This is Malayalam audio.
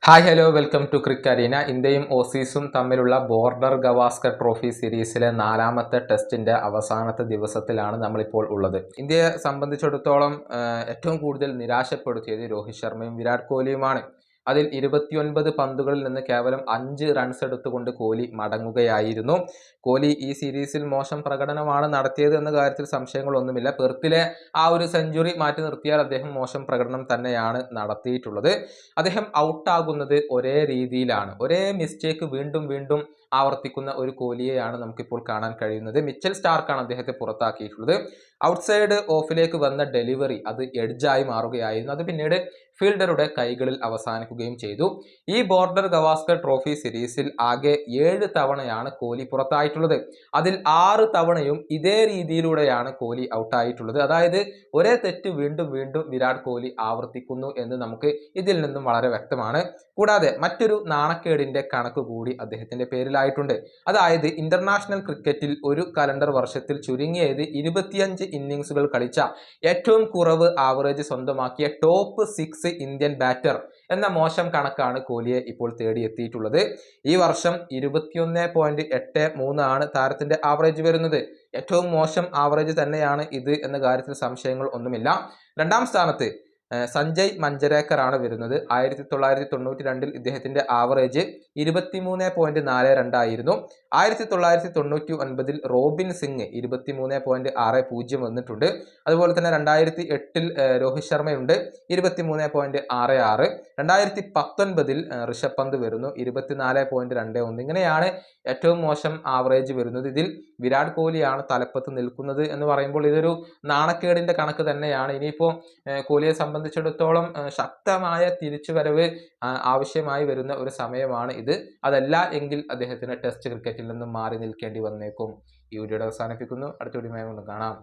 Hi hello welcome to crick arena. ഇന്ത്യയും ഓസീസും തമ്മിലുള്ള ബോർഡർ ഗവാസ്കർ ട്രോഫി സീരീസിലെ നാലാമത്തെ ടെസ്റ്റിന്റെ അവസാനത്തെ ദിവസത്തിലാണ് നമ്മളിപ്പോൾ ഉള്ളത്. ഇന്ത്യയെ സംബന്ധിച്ചിടത്തോളം ഏറ്റവും കൂടുതൽ നിരാശപ്പെടുത്തിയത് രോഹിത് ശർമ്മയും വിരാട് കോഹ്ലിയുമാണ്. അതിൽ 29 പന്തുകളിൽ നിന്ന് കേവലം 5 റൺസ് എടുത്തുകൊണ്ട് കോഹ്ലി മടങ്ങുകയായിരുന്നു. കോഹ്ലി ഈ സീരീസിൽ മോശം പ്രകടനമാണ് നടത്തിയത് എന്ന കാര്യത്തിൽ സംശയങ്ങളൊന്നുമില്ല. പെർത്തിലെ ആ ഒരു സെഞ്ചുറി മാറ്റി നിർത്തിയാൽ അദ്ദേഹം മോശം പ്രകടനം തന്നെയാണ് നടത്തിയിട്ടുള്ളത്. അദ്ദേഹം ഔട്ടാകുന്നത് ഒരേ രീതിയിലാണ്. ഒരേ മിസ്റ്റേക്ക് വീണ്ടും വീണ്ടും ആവർത്തിക്കുന്ന ഒരു കോഹ്ലിയെയാണ് നമുക്കിപ്പോൾ കാണാൻ കഴിയുന്നത്. മിച്ചൽ സ്റ്റാർക്കാണ് അദ്ദേഹത്തെ പുറത്താക്കിയിട്ടുള്ളത്. ഔട്ട്സൈഡ് ഓഫിലേക്ക് വന്ന ഡെലിവറി അത് എഡ്ജായി മാറുകയായിരുന്നു. അത് പിന്നീട് ഫീൽഡറുടെ കൈകളിൽ അവസാനിക്കുകയും ചെയ്തു. ഈ ബോർഡർ ഗവാസ്കർ ട്രോഫി സീരീസിൽ ആകെ 7 തവണയാണ് കോഹ്ലി പുറത്തായിട്ടുള്ളത്. അതിൽ 6 തവണയും ഇതേ രീതിയിലൂടെയാണ് കോഹ്ലി ഔട്ടായിട്ടുള്ളത്. അതായത് ഒരേ തെറ്റ് വീണ്ടും വീണ്ടും വിരാട് കോഹ്ലി ആവർത്തിക്കുന്നു എന്ന് നമുക്ക് ഇതിൽ നിന്നും വളരെ വ്യക്തമാണ്. കൂടാതെ മറ്റൊരു നാണക്കേടിന്റെ കണക്ക് കൂടി അദ്ദേഹത്തിന്റെ പേരിലായിട്ടുണ്ട്. അതായത് ഇന്റർനാഷണൽ ക്രിക്കറ്റിൽ ഒരു കലണ്ടർ വർഷത്തിൽ ചുരുങ്ങിയത് 25 ഇന്നിംഗ്സുകൾ കളിച്ച ഏറ്റവും കുറവ് ആവറേജ് സ്വന്തമാക്കിയ ടോപ്പ് 6 ഇന്ത്യൻ ബാറ്റർ എന്ന മോശം കണക്കാണ് കോഹ്ലിയെ ഇപ്പോൾ തേടിയെത്തിയിട്ടുള്ളത്. ഈ വർഷം 21.83 ആണ് താരത്തിന്റെ ആവറേജ് വരുന്നത്. ഏറ്റവും മോശം ആവറേജ് തന്നെയാണ് ഇത് എന്ന കാര്യത്തിൽ സംശയങ്ങൾ ഒന്നുമില്ല. രണ്ടാം സ്ഥാനത്ത് സഞ്ജയ് മഞ്ചരേക്കർ ആണ് വരുന്നത്. 1992 ഇദ്ദേഹത്തിന്റെ ആവറേജ് 23.42 ആയിരുന്നു. 1999 റോബിൻ സിംഗ് 23.60 വന്നിട്ടുണ്ട്. അതുപോലെ തന്നെ 2008 രോഹിത് ശർമ്മയുണ്ട് 23.66. 2019 ഋഷഭ് പന്ത് വരുന്നു 24.21. ഇങ്ങനെയാണ് ഏറ്റവും മോശം ആവറേജ് വരുന്നത്. ഇതിൽ വിരാട് കോഹ്ലിയാണ് തലപ്പത്ത് നിൽക്കുന്നത് എന്ന് പറയുമ്പോൾ ഇതൊരു നാണക്കേടിന്റെ കണക്ക് തന്നെയാണ്. ഇനിയിപ്പോൾ കോഹ്ലിയെ സംബന്ധിച്ചിടത്തോളം ശക്തമായ തിരിച്ചുവരവ് ആവശ്യമായി വരുന്ന ഒരു സമയമാണ് ഇത്. അതല്ല എങ്കിൽ അദ്ദേഹത്തിന് ടെസ്റ്റ് ക്രിക്കറ്റിൽ നിന്നും മാറി നിൽക്കേണ്ടി വന്നേക്കും. ഈ വീഡിയോ അവസാനിപ്പിക്കുന്നു. അടുത്ത വീഡിയോയുമായി കാണാം.